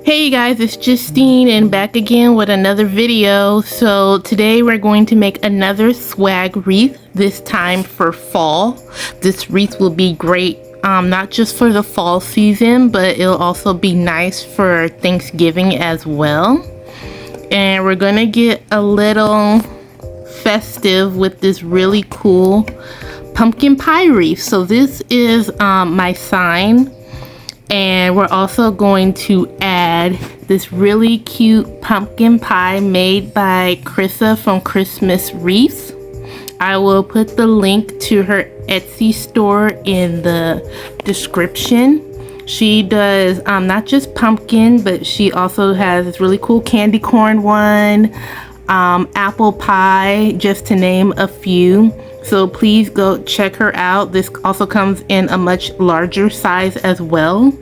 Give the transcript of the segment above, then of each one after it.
Hey guys, it's Justine and back again with another video. So today we're going to make another swag wreath, this time for fall. This wreath will be great not just for the fall season, but it'll also be nice for Thanksgiving as well. And we're gonna get a little festive with this really cool pumpkin pie wreath. So this is my sign. And we're also going to add this really cute pumpkin pie made by Krissa from Crissmisswreaths. I will put the link to her Etsy store in the description. She does not just pumpkin, but she also has this really cool candy corn one, apple pie, just to name a few. So please go check her out. This also comes in a much larger size as well.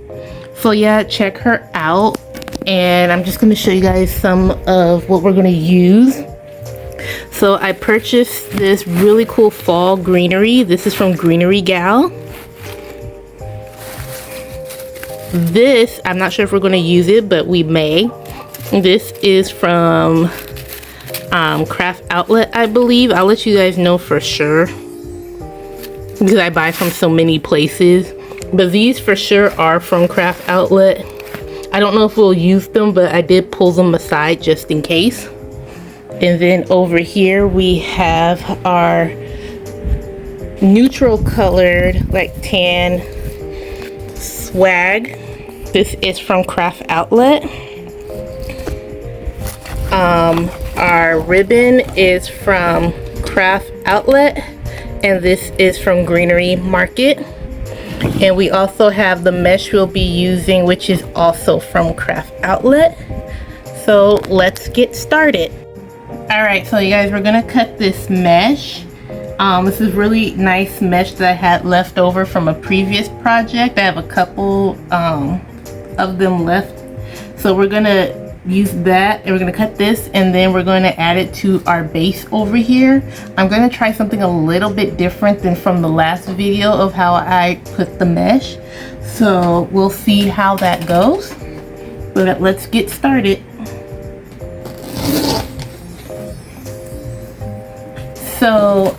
So yeah, check her out. And I'm just going to show you guys some of what we're going to use. So I purchased this really cool fall greenery. This is from greenerygals. This, I'm not sure if we're going to use it, but we may. This is from Craft Outlet, I believe. I'll let you guys know for sure because I buy from so many places, but these for sure are from Craft Outlet. I don't know if we'll use them, but I did pull them aside just in case. And then over here we have our neutral colored, like tan swag. This is from Craft Outlet. Our ribbon is from Craft Outlet, and this is from Greenery Market. And we also have the mesh we'll be using, which is also from Craft Outlet. So let's get started. Alright, so you guys, we're gonna cut this mesh. This is really nice mesh that I had left over from a previous project. I have a couple of them left. So we're gonna use that, and we're going to cut this, and then we're going to add it to our base over here. I'm going to try something a little bit different than from the last video of how I put the mesh, so we'll see how that goes. But let's get started. So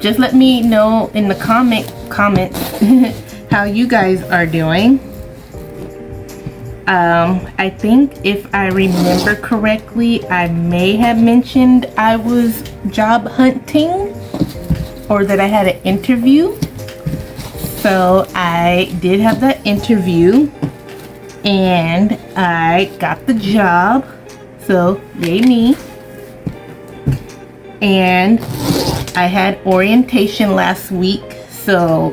just let me know in the comments how you guys are doing. I think if I remember correctly, I may have mentioned I was job hunting or that I had an interview. So I did have that interview and I got the job. So yay me. And I had orientation last week. So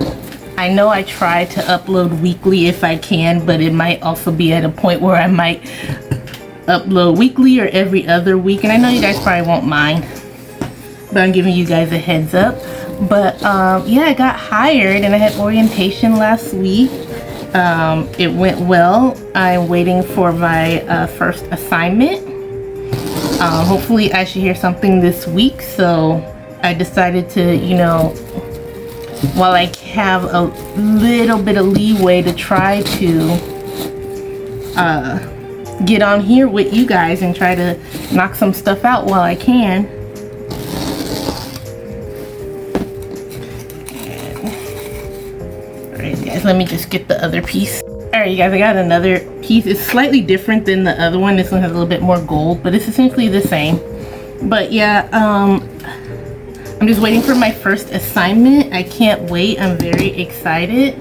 I know I try to upload weekly if I can, but it might also be at a point where I might upload weekly or every other week. And I know you guys probably won't mind, but I'm giving you guys a heads up. But yeah, I got hired and I had orientation last week. It went well. I'm waiting for my first assignment. Hopefully I should hear something this week. So I decided to, you know, while I have a little bit of leeway to try to get on here with you guys and try to knock some stuff out while I can. Alright guys, let me just get the other piece. Alright you guys, I got another piece. It's slightly different than the other one. This one has a little bit more gold, but it's essentially the same. But yeah, I'm just waiting for my first assignment. I can't wait. I'm very excited.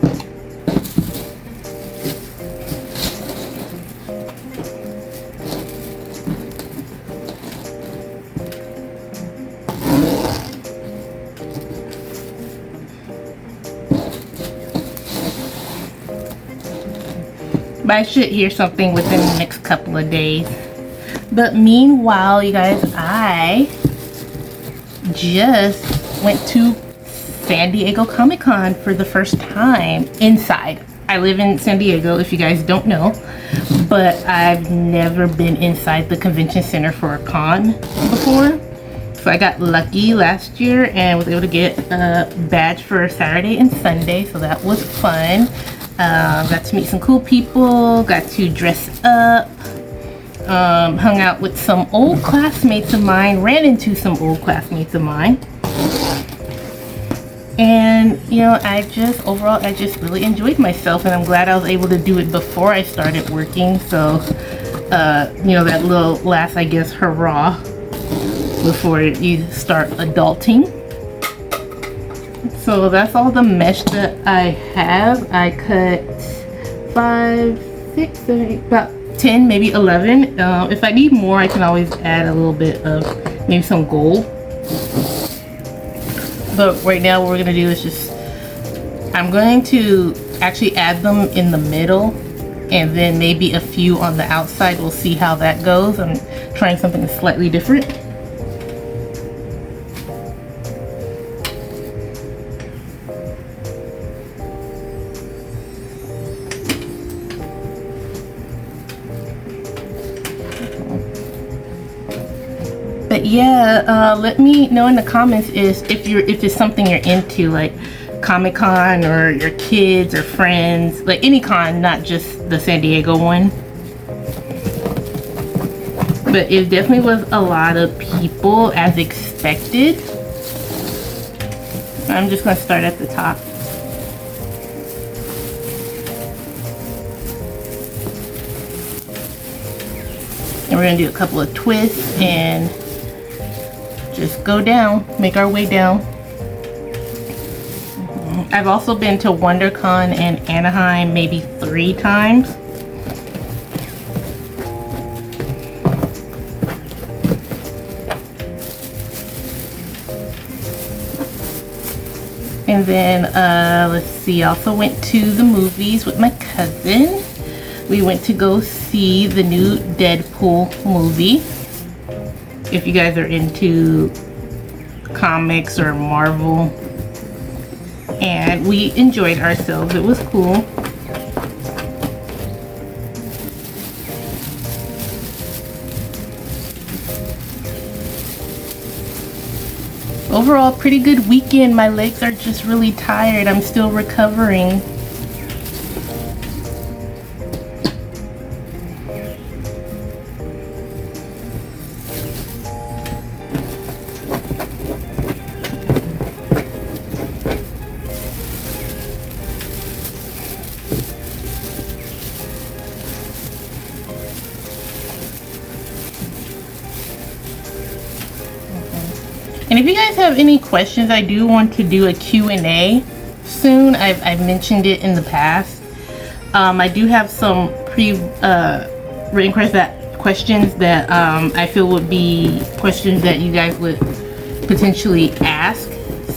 But I should hear something within the next couple of days. But meanwhile, you guys, I just went to San Diego Comic-Con for the first time inside. I live in San Diego, if you guys don't know, but I've never been inside the convention center for a con before. So I got lucky last year and was able to get a badge for Saturday and Sunday, so that was fun. Got to meet some cool people, got to dress up, hung out with some old classmates of mine, ran into some old classmates of mine. And you know, overall I just really enjoyed myself, and I'm glad I was able to do it before I started working. So you know, that little last, I guess, hurrah before you start adulting. So that's all the mesh that I have. I cut 5, 6, 7, 8, about 10, maybe 11. If I need more, I can always add a little bit of maybe some gold. But right now what we're gonna do is just, I'm going to actually add them in the middle and then maybe a few on the outside. We'll see how that goes. I'm trying something slightly different. But yeah, let me know in the comments if it's something you're into, like Comic-Con or your kids or friends, like any con, not just the San Diego one. But it definitely was a lot of people, as expected. I'm just gonna start at the top. And we're gonna do a couple of twists and just go down, make our way down. I've also been to WonderCon and Anaheim maybe 3 times. And then let's see, I also went to the movies with my cousin. We went to go see the new Deadpool movie. If you guys are into comics or Marvel. And we enjoyed ourselves. It was cool. Overall, pretty good weekend. My legs are just really tired. I'm still recovering. And if you guys have any questions, I do want to do a Q&A soon. I've mentioned it in the past. I do have some written questions that I feel would be questions that you guys would potentially ask.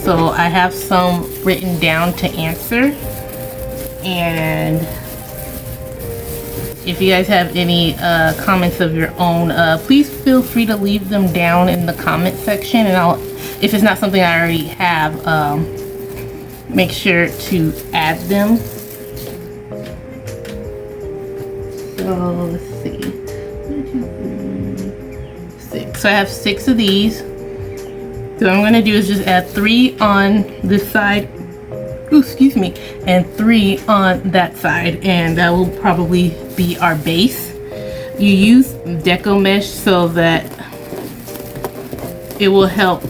So I have some written down to answer. And if you guys have any comments of your own, please feel free to leave them down in the comment section, and if it's not something I already have, make sure to add them. So let's see, 1, 2, 3, 6. So I have 6 of these. So what I'm gonna do is just add 3 on this side. Ooh, excuse me, and 3 on that side, and that will probably be our base. You use deco mesh so that it will help,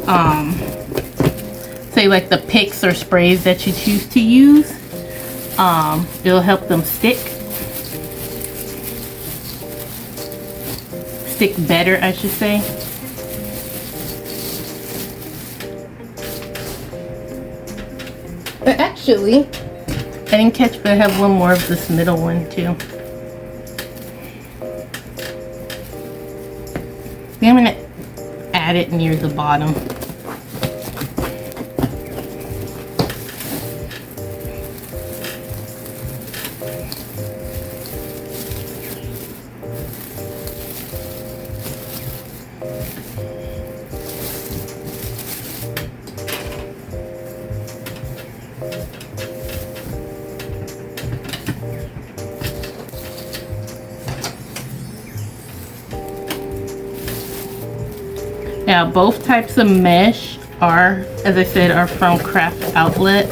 say like the picks or sprays that you choose to use, it'll help them stick better, I should say. But actually, I didn't catch, but I have one more of this middle one too. I'm gonna add it near the bottom. Now both types of mesh are, as I said, are from Craft Outlet.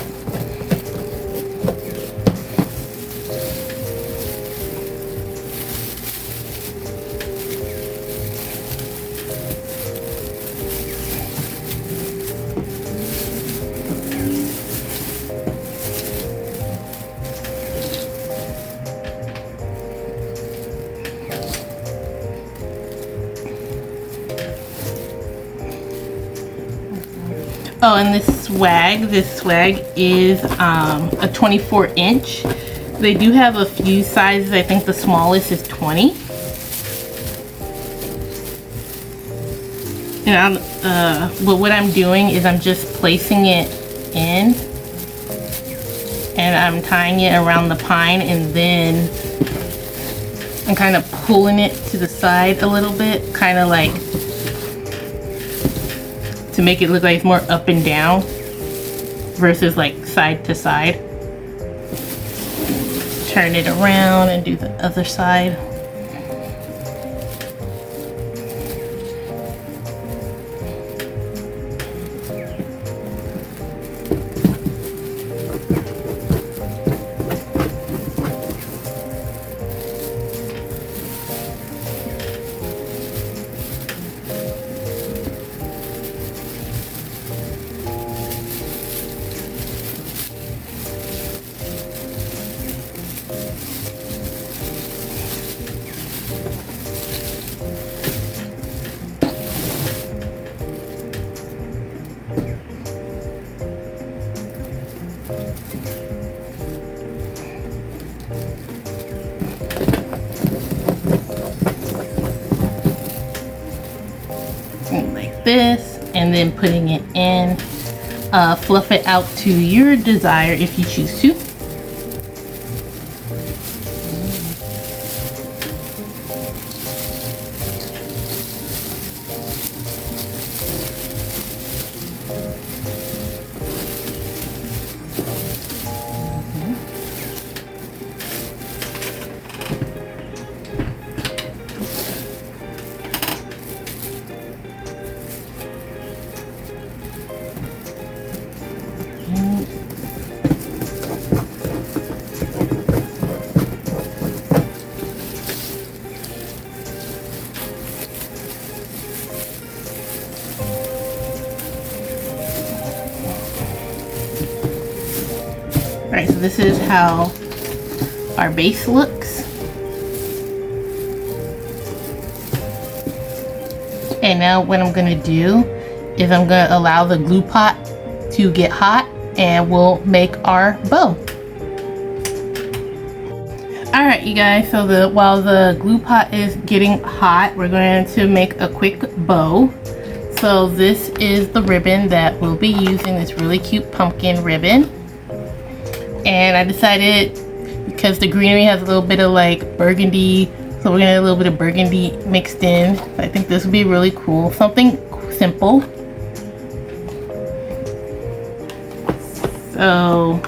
Oh, and this swag is a 24-inch. They do have a few sizes. I think the smallest is 20. And but what I'm doing is I'm just placing it in, and I'm tying it around the pine, and then I'm kind of pulling it to the side a little bit, kind of like to make it look like it's more up and down versus like side to side. Turn it around and do the other side. Like this, and then putting it in. Fluff it out to your desire if you choose to. Alright, so this is how our base looks. And now what I'm going to do is I'm going to allow the glue pot to get hot, and we'll make our bow. Alright you guys, so while the glue pot is getting hot, we're going to make a quick bow. So this is the ribbon that we'll be using, this really cute pumpkin ribbon. And I decided, because the greenery has a little bit of like burgundy, so we're gonna have a little bit of burgundy mixed in. I think this would be really cool. Something simple. So,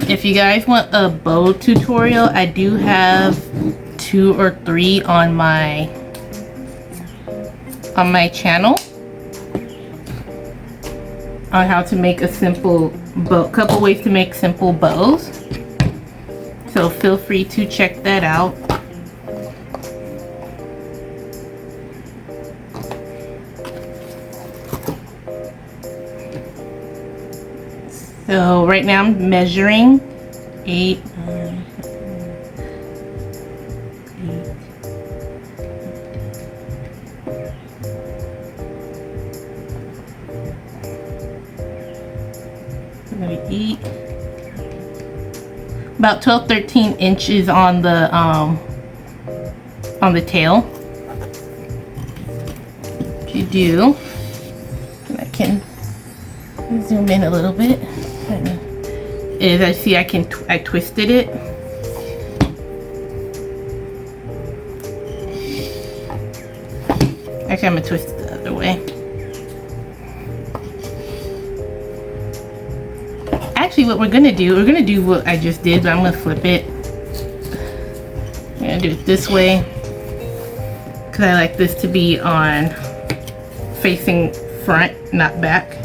if you guys want a bow tutorial, I do have 2 or 3 on my channel on how to make a simple bow, couple ways to make simple bows. So feel free to check that out. So right now I'm measuring 8, 9, 8, about 12-13 inches on the tail. If you do, I can zoom in a little bit. As I see, I twisted it. Actually, I'm gonna twist it the other way. Actually, what we're gonna do what I just did, but I'm gonna flip it. I'm gonna do it this way because I like this to be on facing front, not back.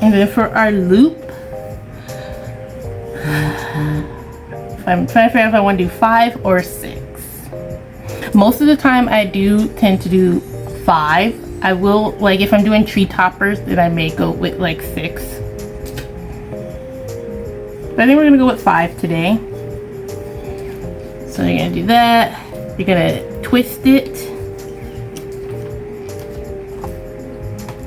And then for our loop, I'm trying to figure out if I want to do 5 or 6. Most of the time I do tend to do 5. I will, like if I'm doing tree toppers, then I may go with like 6. But I think we're gonna go with 5 today. So you're gonna do that. You're gonna twist it.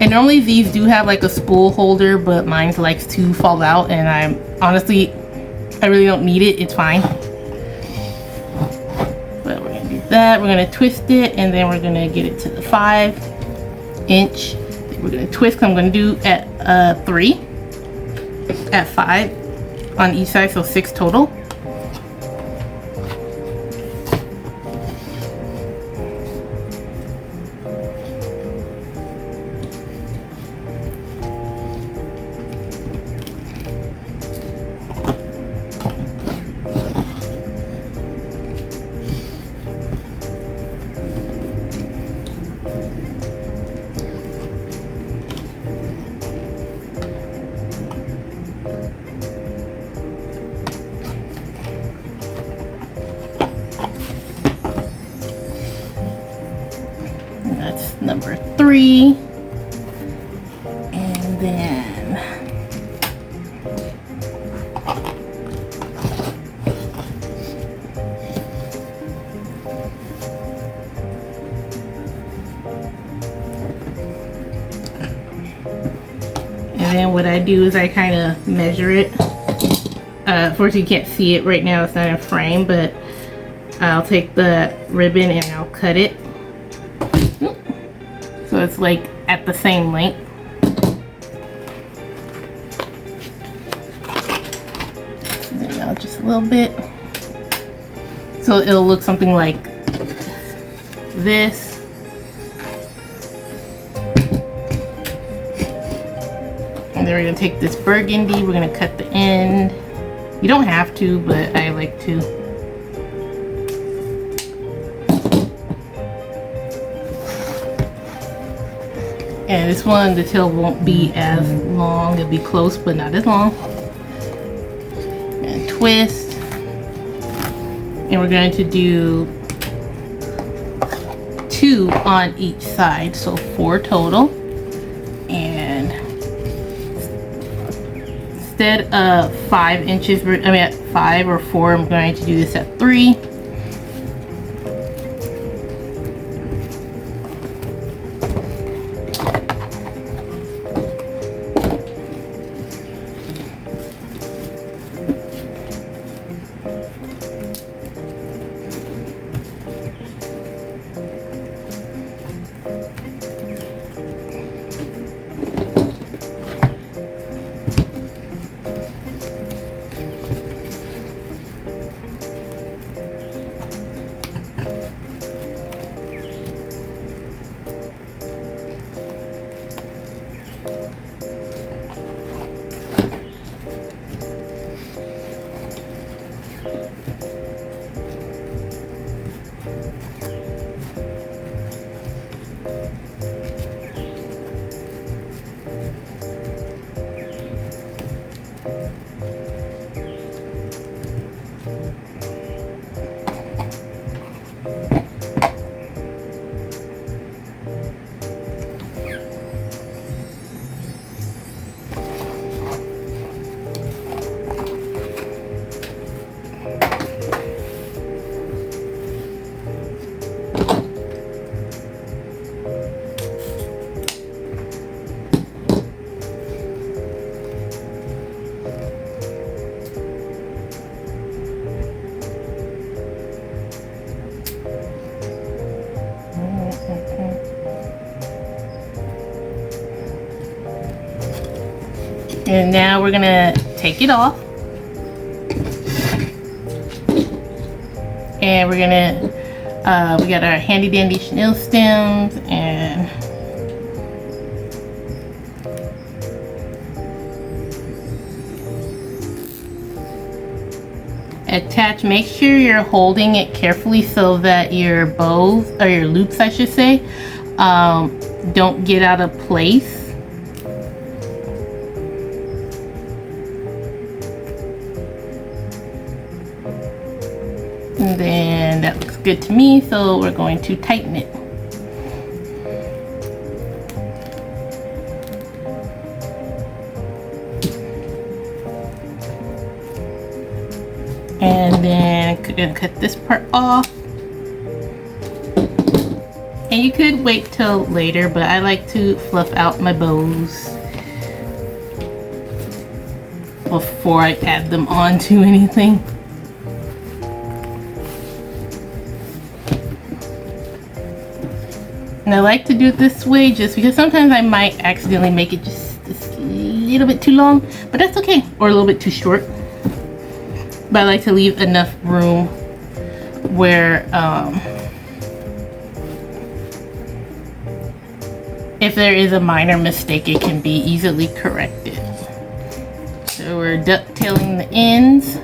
And normally these do have like a spool holder, but mine likes to fall out, and I really don't need it. It's fine. But we're gonna do that. We're gonna twist it, and then we're gonna get it to the 5-inch. We're gonna twist. I'm gonna do at 3, at 5 on each side, so 6 total. That's number 3. And then what I do is I kind of measure it. Unfortunately, you can't see it right now. It's not in frame, but I'll take the ribbon and I'll cut it. So it's like at the same length. And now just a little bit. So it'll look something like this. And then we're gonna take this burgundy, we're gonna cut the end. You don't have to, but I like to. And this one, the tail won't be as long. It'll be close, but not as long. And twist. And we're going to do 2 on each side, so 4 total. And instead of 5 inches, at 5 or 4, I'm going to do this at 3. And now we're gonna take it off. And we're gonna, we got our handy dandy chenille stems and attach. Make sure you're holding it carefully so that your bows, or your loops I should say, don't get out of place. And then that looks good to me, so we're going to tighten it. And then I'm gonna cut this part off. And you could wait till later, but I like to fluff out my bows before I add them on to anything. And I like to do it this way just because sometimes I might accidentally make it just a little bit too long, but that's okay, or a little bit too short. But I like to leave enough room where if there is a minor mistake, it can be easily corrected. So we're ducktailing the ends.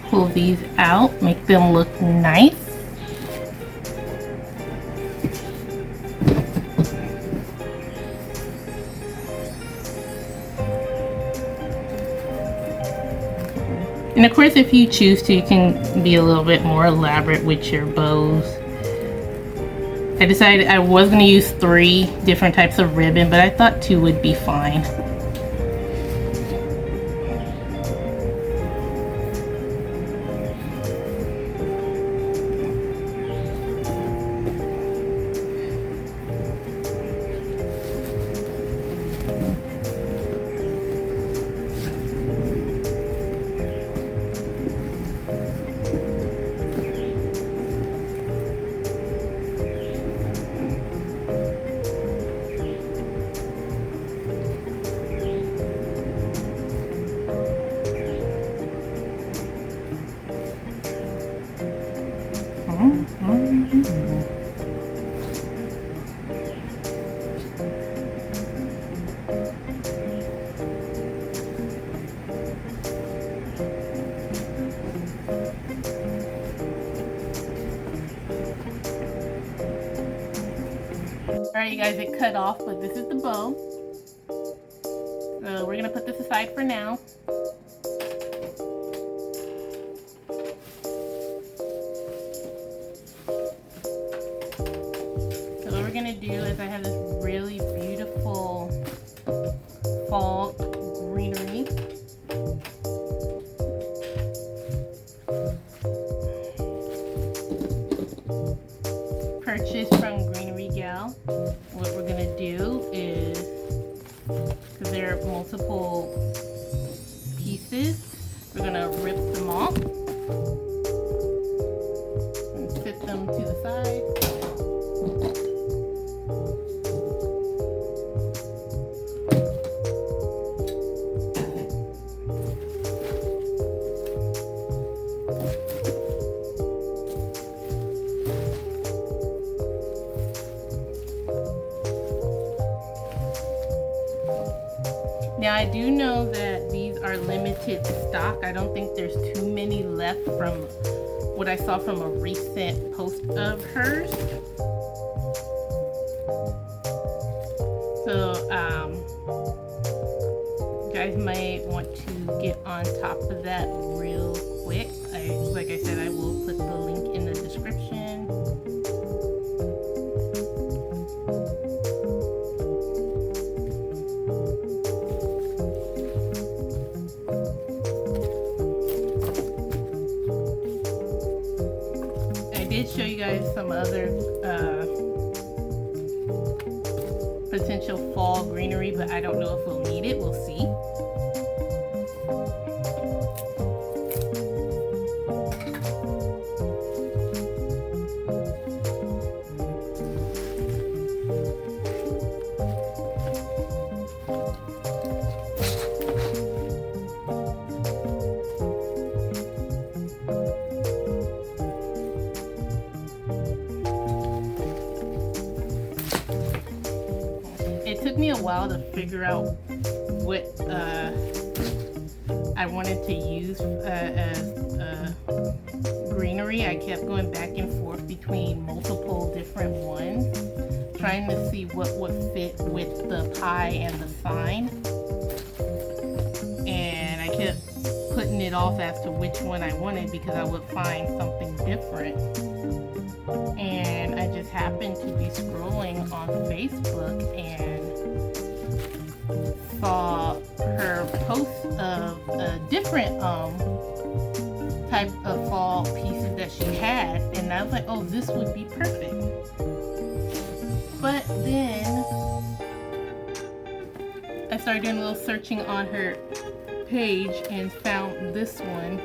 Pull these out, make them look nice. And of course, if you choose to, you can be a little bit more elaborate with your bows. I decided I was going to use 3 different types of ribbon, but I thought 2 would be fine. Alright, you guys, it cut off, but this is the bow. So we're going to put this aside for now. So what we're going to do is I have this really beautiful fall greenery. Purchased from greenerygals. What we're gonna do is, because there are multiple pieces, we're gonna rip them off and sit them to the side. Now I do know that these are limited stock. I don't think there's too many left from what I saw from a recent post of hers. So you guys might want to get on top of that real quick. Like I said, I will put the link in the description. I did show you guys some other potential fall greenery, but I don't know if we'll need it. We'll see. It took me a while to figure out what I wanted to use as greenery, I kept going back and forth between multiple different ones, trying to see what would fit with the pie and the sign. And I kept putting it off as to which one I wanted because I would find something different. And I just happened to be scrolling on Facebook and saw her post of a different type of fall pieces that she had, and I was like, oh, this would be perfect. But then I started doing a little searching on her page and found this one.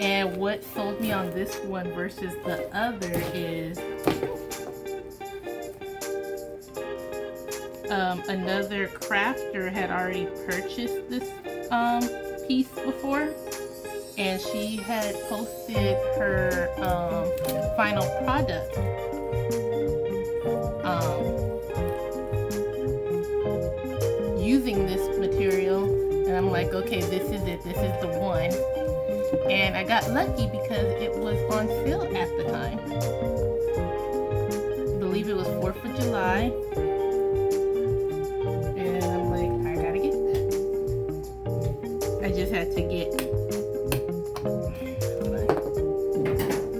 And what sold me on this one versus the other is another crafter had already purchased this piece before, and she had posted her final product using this material, and I'm like, okay, this is it, this is the one. And I got lucky because it was on sale at the time. I believe it was 4th of July. And I'm like, I gotta get that. I just had to get,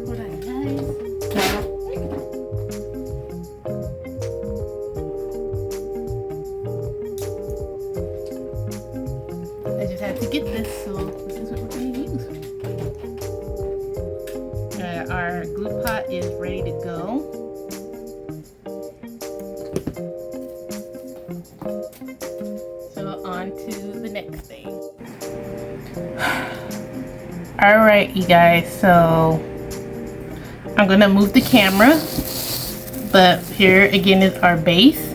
hold on guys. I just had to get this, so this is what we're gonna use. Our glue pot is ready to go. So on to the next thing. Alright you guys, so I'm gonna move the camera, but here again is our base.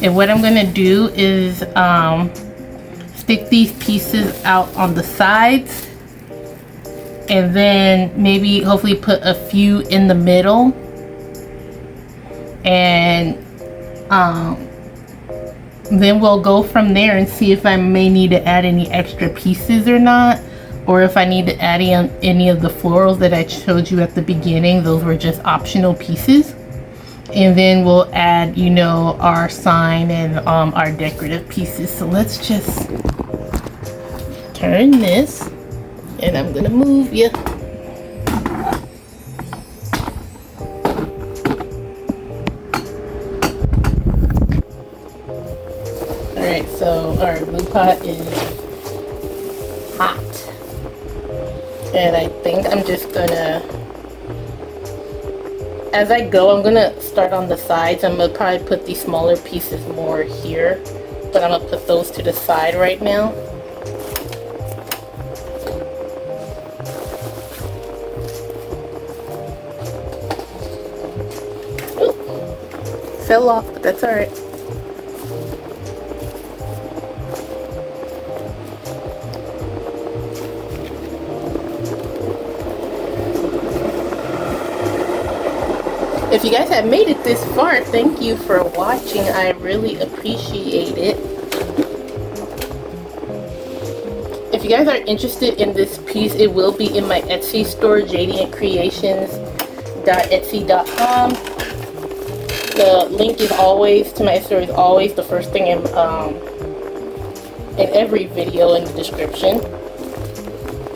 And what I'm gonna do is stick these pieces out on the sides, and then maybe hopefully put a few in the middle, and then we'll go from there and see if I may need to add any extra pieces or not, or if I need to add any of the florals that I showed you at the beginning. Those were just optional pieces. And then we'll add, you know, our sign and our decorative pieces. So let's just turn this, and I'm gonna move you. Alright, so our glue pot is hot. And I think I'm just gonna, as I go, I'm gonna start on the sides. I'm gonna probably put these smaller pieces more here, but I'm gonna put those to the side right now. Fell off, but that's alright. If you guys have made it this far, thank you for watching. I really appreciate it. If you guys are interested in this piece, it will be in my Etsy store, jadiantcreations.etsy.com. The link is always to my store is always the first thing in every video in the description.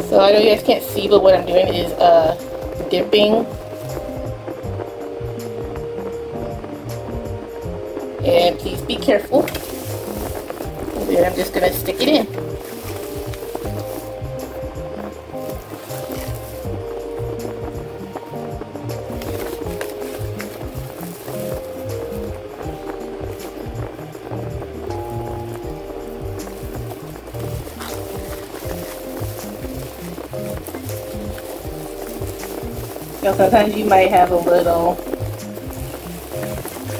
So I know you guys can't see, but what I'm doing is dipping, and please be careful. And then I'm just gonna stick it in. Sometimes you might have a little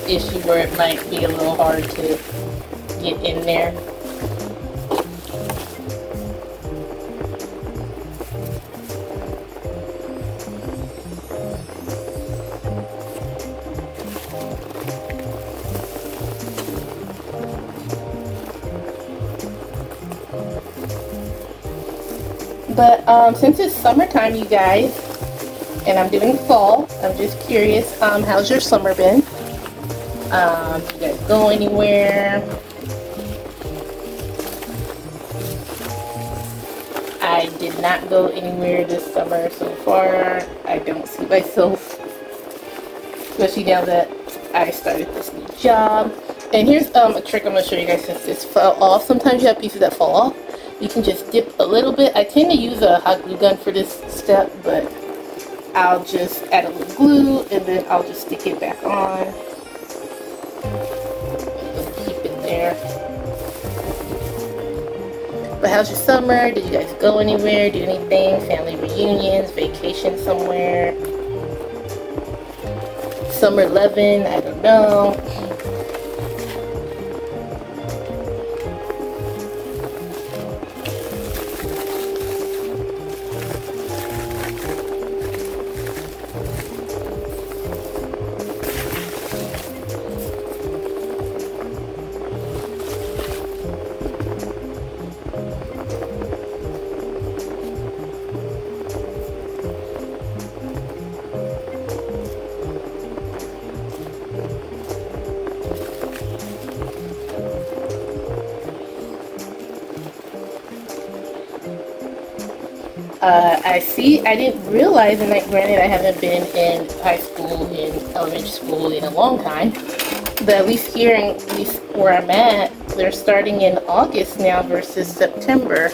issue where it might be a little hard to get in there. But since it's summertime, you guys, and I'm doing fall, I'm just curious, how's your summer been? You guys go anywhere? I did not go anywhere this summer so far. I don't see myself, especially now that I started this new job. And here's a trick I'm going to show you guys since this fell off. Sometimes you have pieces that fall off. You can just dip a little bit. I tend to use a hot glue gun for this step, but I'll just add a little glue and then I'll just stick it back on. Just keep it there. But how's your summer? Did you guys go anywhere? Do anything? Family reunions? Vacation somewhere? Summer loving? I don't know. I didn't realize, and granted I haven't been in high school and elementary school in a long time, but at least here, at least where I'm at, they're starting in August now versus September.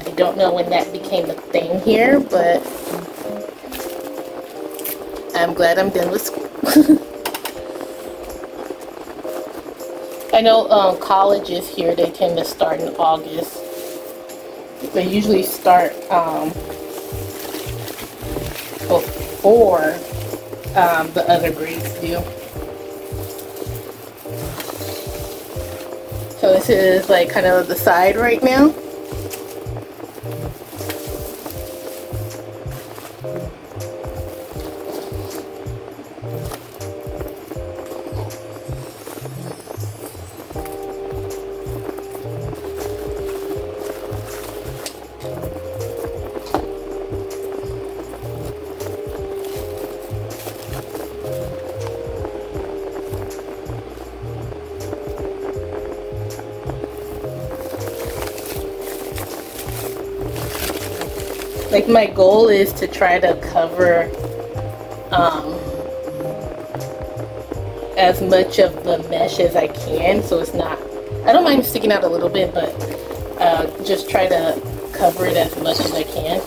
I don't know when that became a thing here, but I'm glad I'm done with school. I know colleges here, they tend to start in August. They usually start before the other grades do. So this is like kind of the side right now. Like my goal is to try to cover as much of the mesh as I can, so it's not, I don't mind sticking out a little bit, but just try to cover it as much as I can.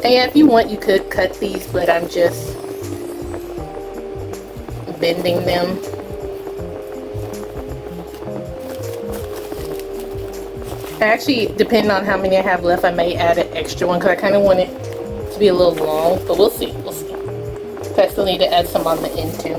And yeah, if you want, you could cut these, but I'm just bending them. Actually, depending on how many I have left, I may add an extra one because I kind of want it to be a little long, but we'll see. We'll see. I still need to add some on the end too.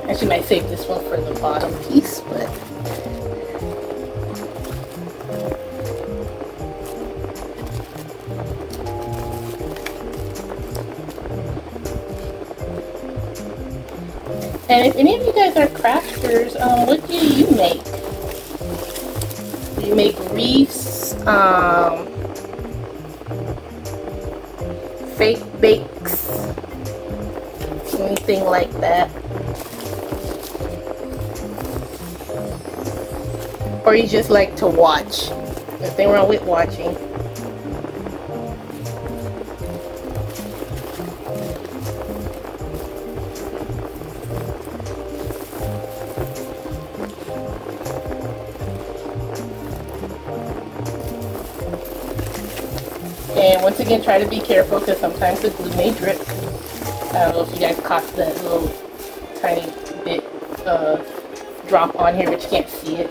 Actually, might save this one for the bottom piece, but and if any of you guys are crafters, what do you make? Do you make wreaths, fake bakes, anything like that? Or you just like to watch? Nothing wrong with watching. And once again, try to be careful because sometimes the glue may drip. I don't know if you guys caught that little tiny bit drop on here, but you can't see it.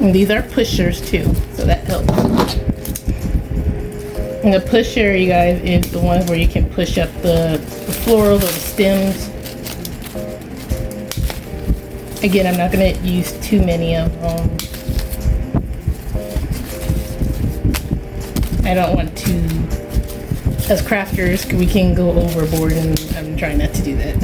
And these are pushers too, so that helps. And the pusher, you guys, is the ones where you can push up the florals or the stems. Again, I'm not going to use too many of them. I don't want to, as crafters, we can go overboard, and I'm trying not to do that.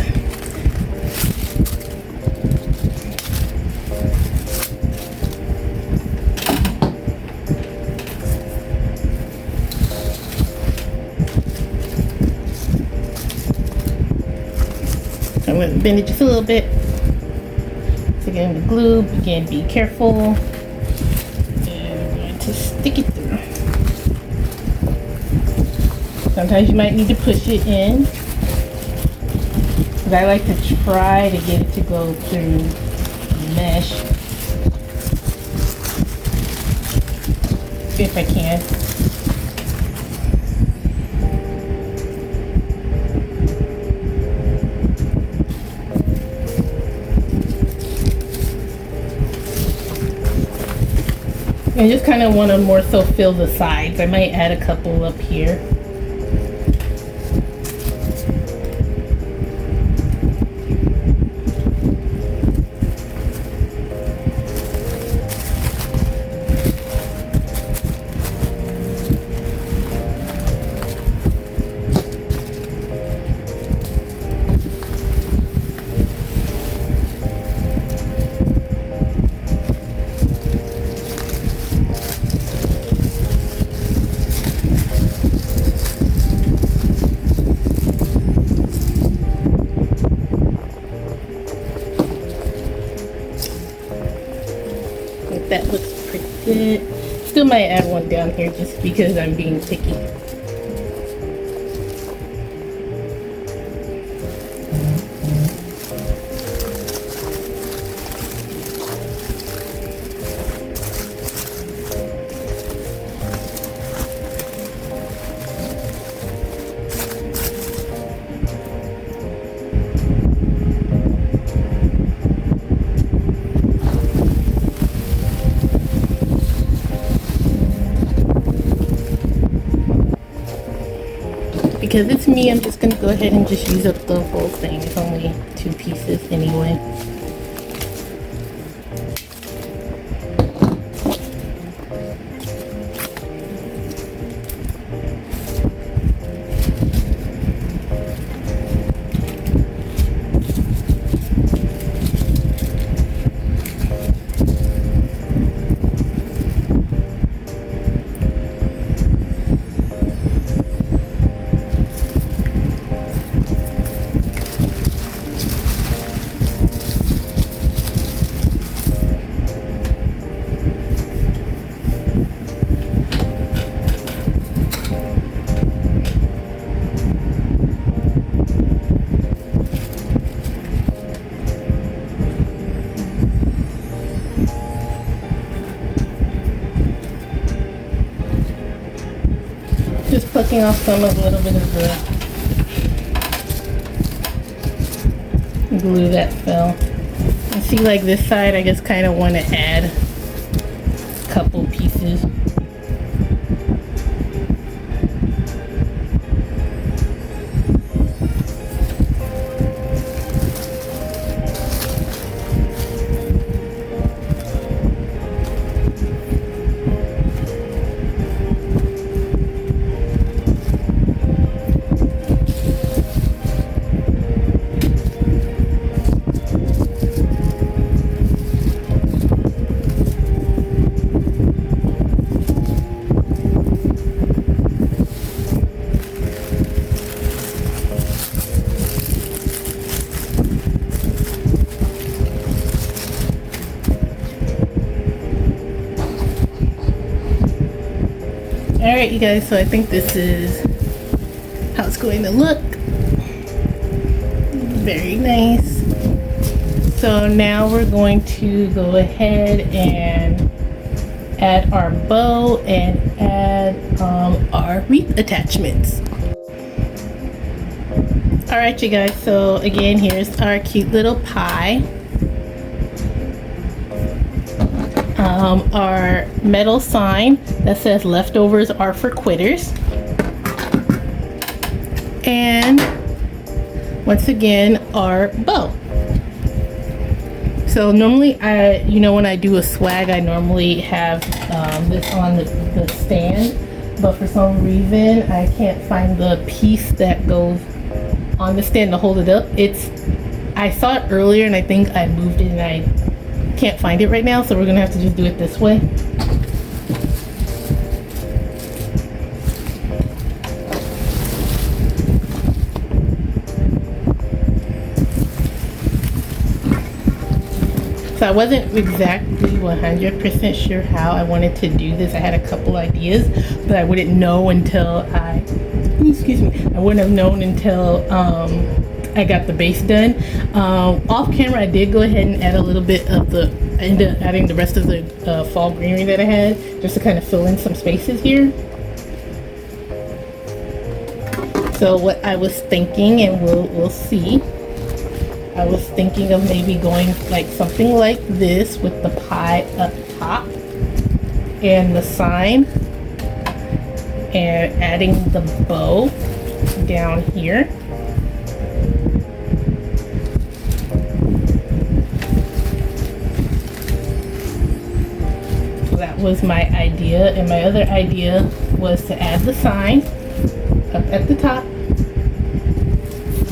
I'm going to bend it just a little bit. So again, the glue, again, be careful. And I'm going to stick it through. Sometimes you might need to push it in. Because I like to try to get it to go through the mesh. If I can. I just kind of want to more so fill the sides. I might add a couple up here. That looks pretty good. Still might add one down here just because I'm being picky. Because it's me, I'm just going to go ahead and just use up the whole thing. It's only 2 pieces anyway. Just plucking off some of a little bit of the glue that fell. And see, like this side, I just kind of want to add a couple pieces. Alright, you guys, so I think this is how it's going to look. Very nice. So now we're going to go ahead and add our bow and add our wreath attachments. Alright, you guys, so again, here's our cute little pie. our metal sign that says leftovers are for quitters. And once again, our bow. So normally when I do a swag, I normally have this on the stand, but for some reason I can't find the piece that goes on the stand to hold it up. I saw it earlier and I think I moved it and I can't find it right now, so we're gonna have to just do it this way. So I wasn't exactly 100% sure how I wanted to do this. I had a couple ideas, but I wouldn't know until I wouldn't have known until I got the base done. Off camera, I did go ahead and add a little bit of ended up adding the rest of the fall greenery that I had, just to kind of fill in some spaces here. So what I was thinking, and we'll see, I was thinking of maybe going like something like this with the pie up top and the sign, and adding the bow down here. So that was my idea, and my other idea was to add the sign up at the top,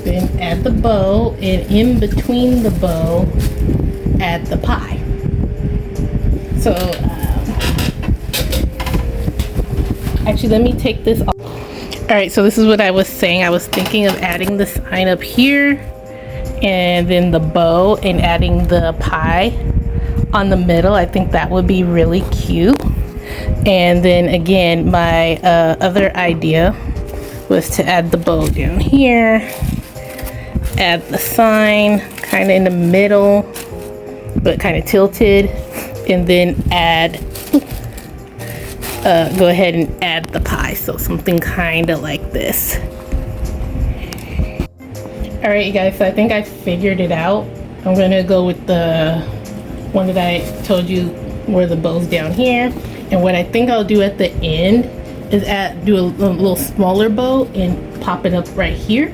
then add the bow, and in between the bow add the pie. So actually, let me take this off. All right, so this is what I was saying. I was thinking of adding the sign up here, and then the bow, and adding the pie on the middle. I think that would be really cute. And then again, my other idea was to add the bow down here, add the sign kind of in the middle but kind of tilted, and then go ahead and add the pie, so something kind of like this. All right, you guys, so I think I figured it out. I'm gonna go with the one that I told you where the bow's down here, and what I think I'll do at the end is do a little smaller bow and pop it up right here.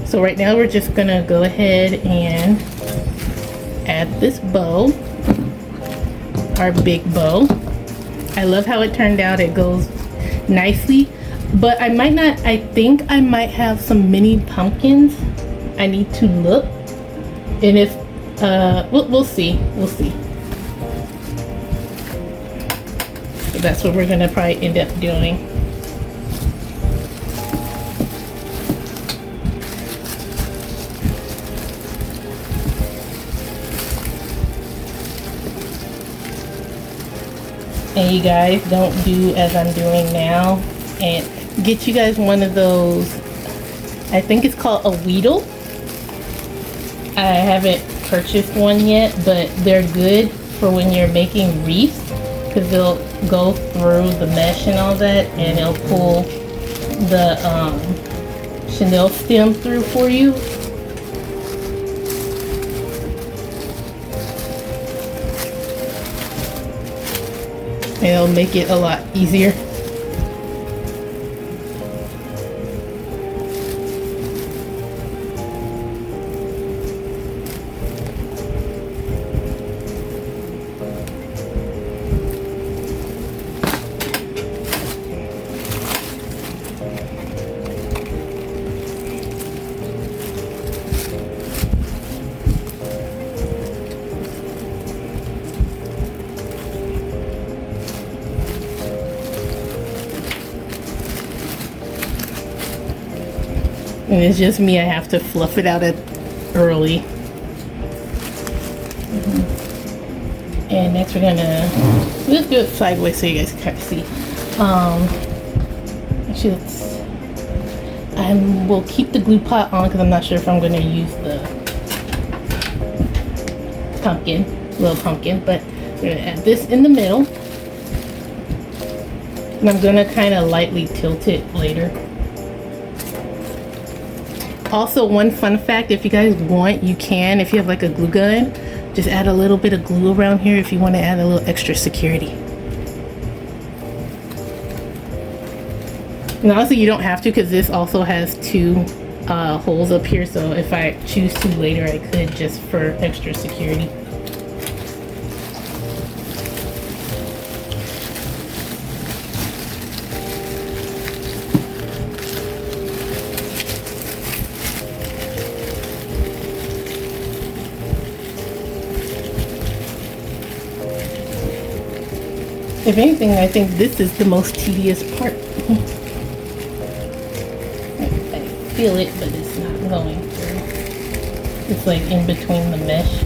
So right now we're just gonna go ahead and add this bow, our big bow. I love how it turned out. It goes nicely, but I think I might have some mini pumpkins. I need to look, and if we'll see. So that's what we're gonna probably end up doing. And you guys, don't do as I'm doing now, and get you guys one of those, I think it's called a Weedle. I haven't purchased one yet, but they're good for when you're making wreaths, because they'll go through the mesh and all that, and it'll pull the chenille stem through for you. And it'll make it a lot easier. And it's just me, I have to fluff it out early. And next we'll do it sideways so you guys can kind of see. Actually, we'll keep the glue pot on because I'm not sure if I'm going to use the little pumpkin, but we're going to add this in the middle. And I'm going to kind of lightly tilt it later. Also, one fun fact, if you guys want, you can, if you have like a glue gun, Just add a little bit of glue around here if you want to add a little extra security. And honestly, you don't have to, because this also has two holes up here, so if I choose to later, I could, just for extra security. If anything, I think this is the most tedious part. I feel it, but it's not going through. It's like in between the mesh.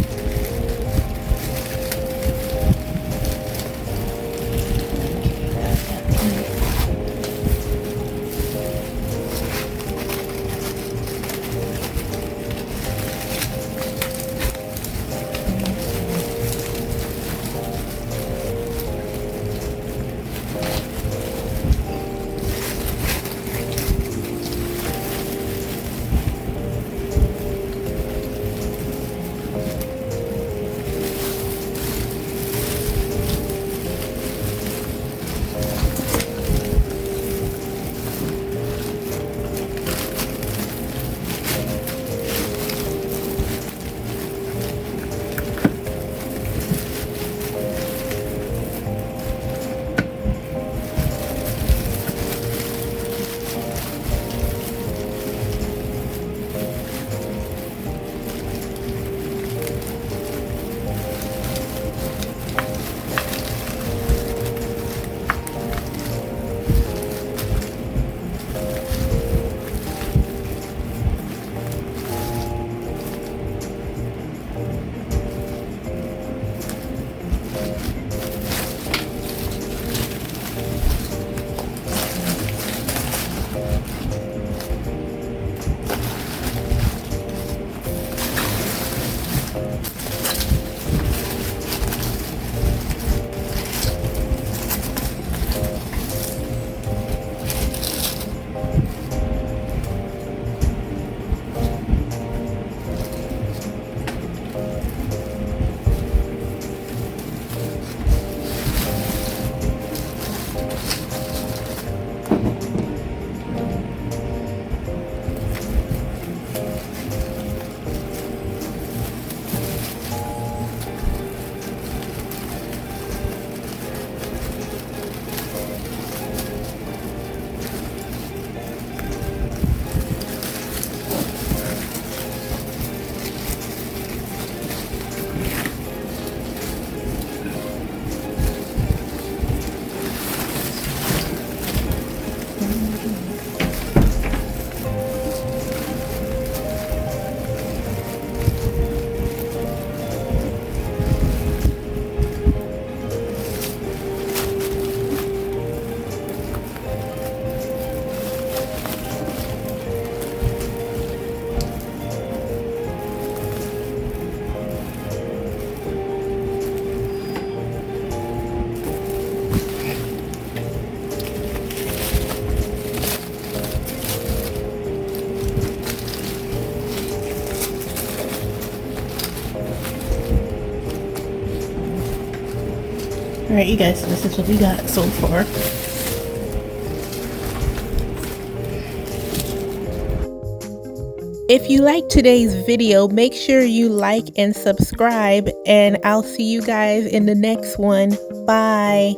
Alright, you guys, this is what we got so far. If you like today's video, make sure you like and subscribe, and I'll see you guys in the next one. Bye.